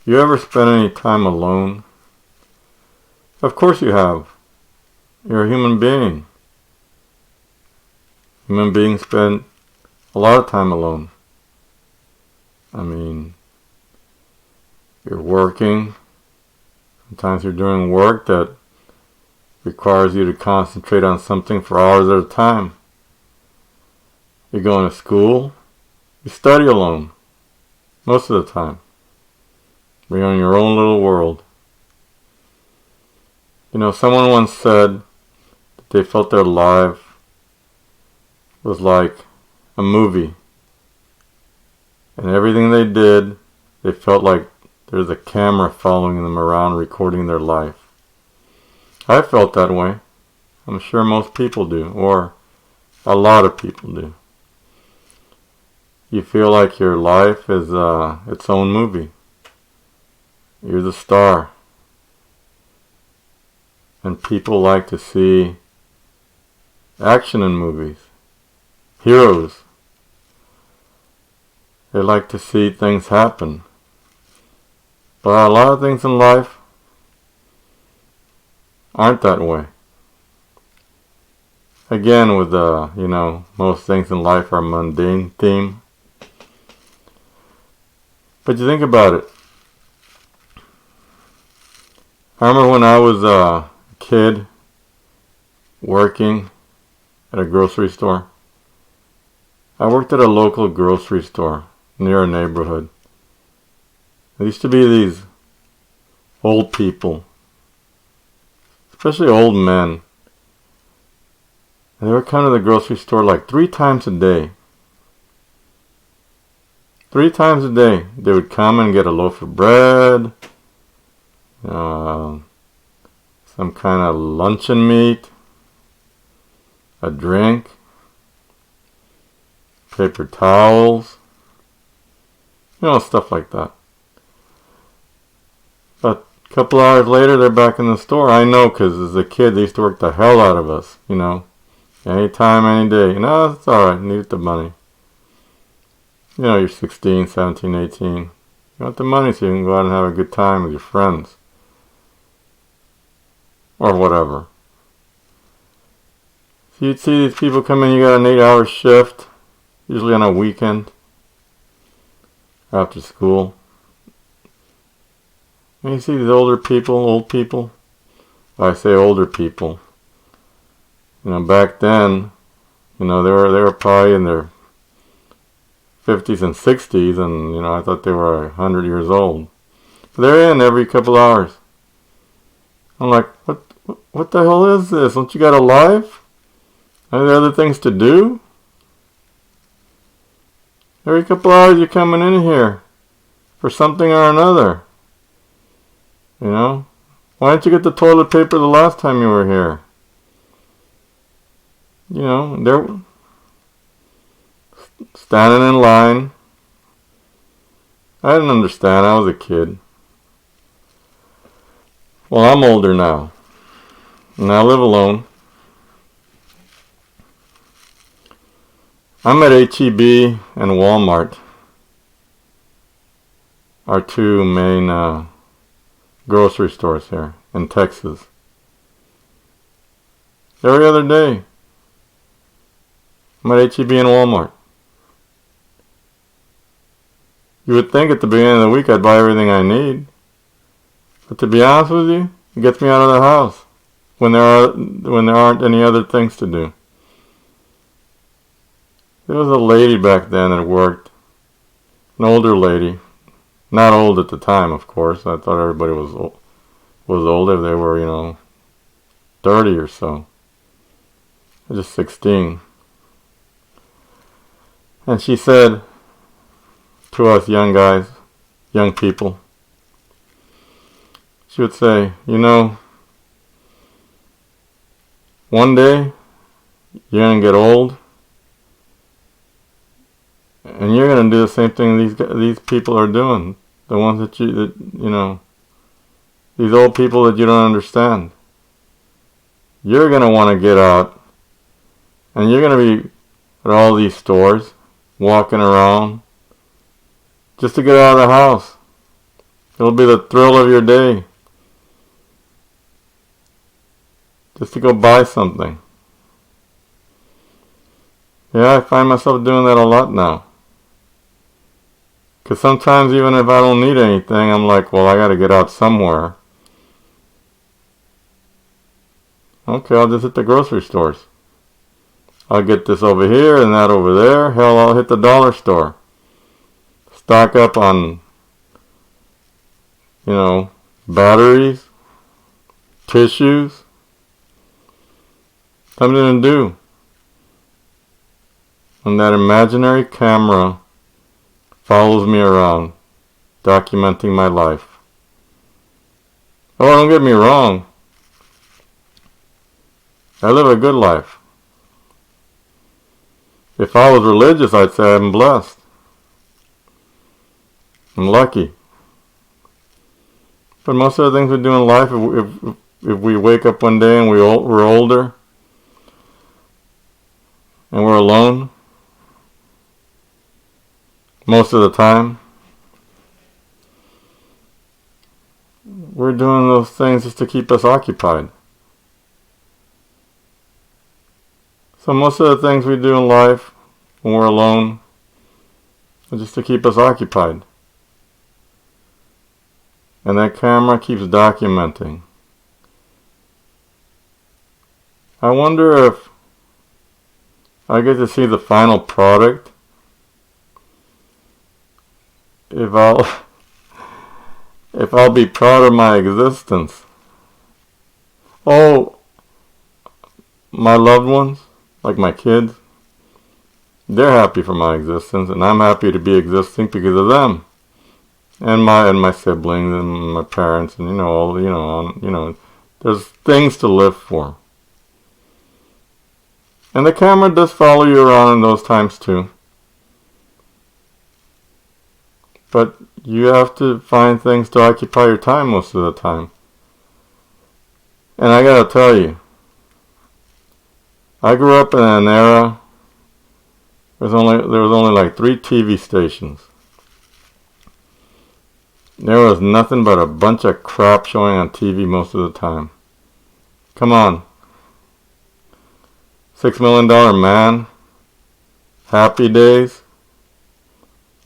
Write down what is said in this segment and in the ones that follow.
You ever spent any time alone? Of course you have. You're a human being. Human beings spend a lot of time alone. I mean, you're working. Sometimes you're doing work that requires you to concentrate on something for hours at a time. You're going to school. You study alone. Most of the time. You're in your own little world. You know, someone once said that they felt their life was like a movie. And everything they did, they felt like there's a camera following them around recording their life. I felt that way. I'm sure most people do, or a lot of people do. You feel like your life is its own movie. You're the star. And people like to see action in movies. Heroes. They like to see things happen. But a lot of things in life aren't that way. Again, with most things in life are mundane theme. But you think about it. I remember when I was a kid working at a grocery store. I worked at a local grocery store near a neighborhood. There used to be these old people, especially old men. And they would come to the grocery store like 3 times a day. 3 times a day they would come and get a loaf of bread, some kind of luncheon meat, a drink, paper towels, stuff like that. But a couple hours later, they're back in the store. I know, because as a kid, they used to work the hell out of us, Anytime, any day. It's alright, needed the money. You're 16, 17, 18. You want the money so you can go out and have a good time with your friends. Or whatever. So you'd see these people come in, you got an 8-hour shift, usually on a weekend, after school. And you see these old people. Well, I say older people. Back then, they were probably in their 50s and 60s, and I thought they were 100 years old. But they're in every couple hours. I'm like, what the hell is this? Don't you got a life? Are there other things to do? Every couple hours you're coming in here for something or another. Why didn't you get the toilet paper the last time you were here? They're standing in line. I didn't understand. I was a kid. Well, I'm older now. And I live alone. I'm at H-E-B and Walmart. Our 2 main grocery stores here in Texas. Every other day. I'm at H-E-B and Walmart. You would think at the beginning of the week I'd buy everything I need. But to be honest with you, it gets me out of the house when there aren't any other things to do. There was a lady back then that worked, an older lady, not old at the time, of course. I thought everybody was old if they were, 30 or so. I was just 16. And she said to us young guys, young people, she would say, one day you're going to get old and you're going to do the same thing these people are doing. The ones that these old people that you don't understand. You're going to want to get out and you're going to be at all these stores walking around just to get out of the house. It'll be the thrill of your day. Just to go buy something. Yeah, I find myself doing that a lot now. Because sometimes even if I don't need anything, I'm like, well, I got to get out somewhere. Okay, I'll just hit the grocery stores. I'll get this over here and that over there. Hell, I'll hit the dollar store. Stock up on, batteries, tissues. Something to do. And that imaginary camera follows me around, documenting my life. Oh, don't get me wrong. I live a good life. If I was religious, I'd say I'm blessed. I'm lucky. But most of the things we do in life, if we wake up one day and we're older and we're alone, most of the time, we're doing those things just to keep us occupied. So most of the things we do in life when we're alone are just to keep us occupied. And that camera keeps documenting. I wonder if I get to see the final product. If I'll be proud of my existence. Oh, my loved ones, like my kids, they're happy for my existence, and I'm happy to be existing because of them, and my siblings and my parents, and there's things to live for. And the camera does follow you around in those times too. But you have to find things to occupy your time most of the time. And I gotta tell you, I grew up in an era there was only like 3 TV stations. There was nothing but a bunch of crap showing on TV most of the time. Come on. $6 Million Man, Happy Days,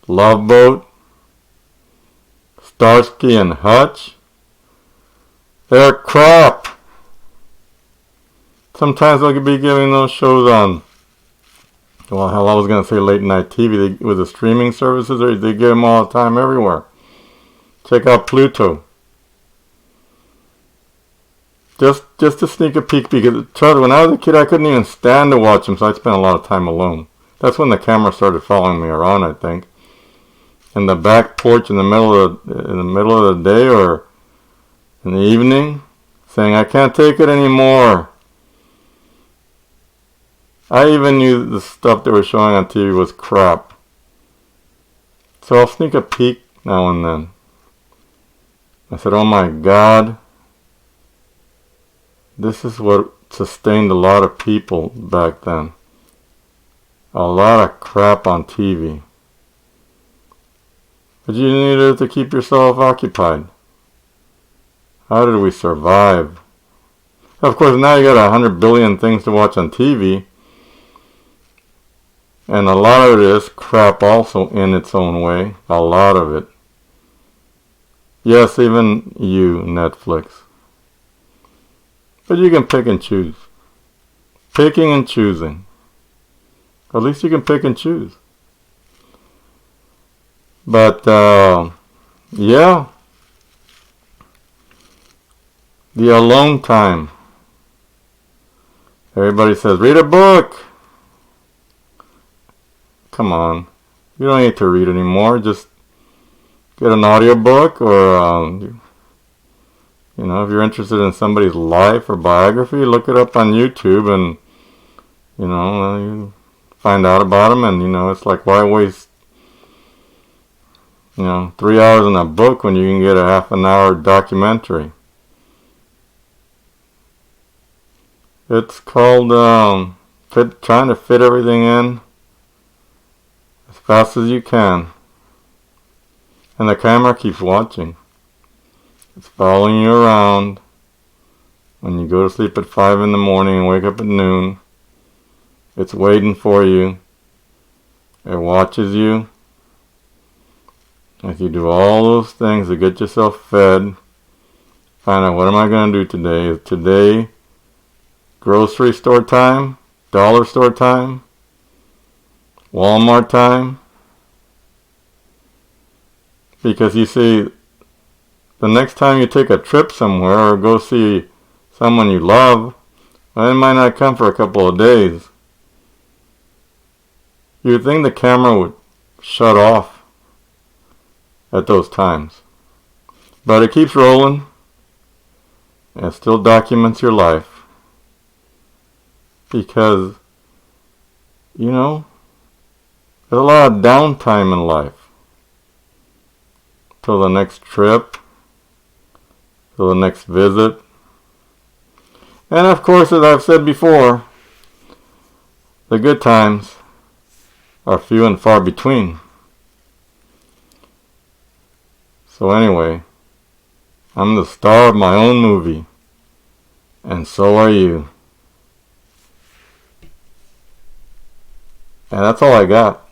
Love Boat, Starsky and Hutch. They're crap. Sometimes they'll be giving those shows on, well, hell, I was going to say late night TV. With the streaming services, they give them all the time everywhere. Check out Pluto. Just to sneak a peek, because when I was a kid, I couldn't even stand to watch them, so I spent a lot of time alone. That's when the camera started following me around, I think. In the back porch in the middle of the day or in the evening, saying, I can't take it anymore. I even knew the stuff they were showing on TV was crap. So I'll sneak a peek now and then. I said, oh my God, this is what sustained a lot of people back then. A lot of crap on TV. But you needed to keep yourself occupied. How did we survive? Of course, now you got 100 billion things to watch on TV. And a lot of it is crap also in its own way. A lot of it. Yes, even you, Netflix. But you can pick and choose. Picking and choosing. At least you can pick and choose. But, yeah. The alone time. Everybody says, read a book. Come on. You don't need to read anymore. Just get an audiobook or, if you're interested in somebody's life or biography, look it up on YouTube and, you find out about them. And, it's like, why waste, 3 hours in a book when you can get a half an hour documentary? It's called trying to fit everything in as fast as you can. And the camera keeps watching. It's following you around. When you go to sleep at 5 in the morning and wake up at noon, it's waiting for you. It watches you. If you do all those things to get yourself fed, find out what am I going to do today? Is today grocery store time? Dollar store time? Walmart time? Because you see, the next time you take a trip somewhere or go see someone you love, well, it might not come for a couple of days. You'd think the camera would shut off at those times. But it keeps rolling, and it still documents your life. Because, you know, there's a lot of downtime in life. Till the next trip, till the next visit. And of course, as I've said before, the good times are few and far between. So anyway, I'm the star of my own movie, and so are you. And that's all I got.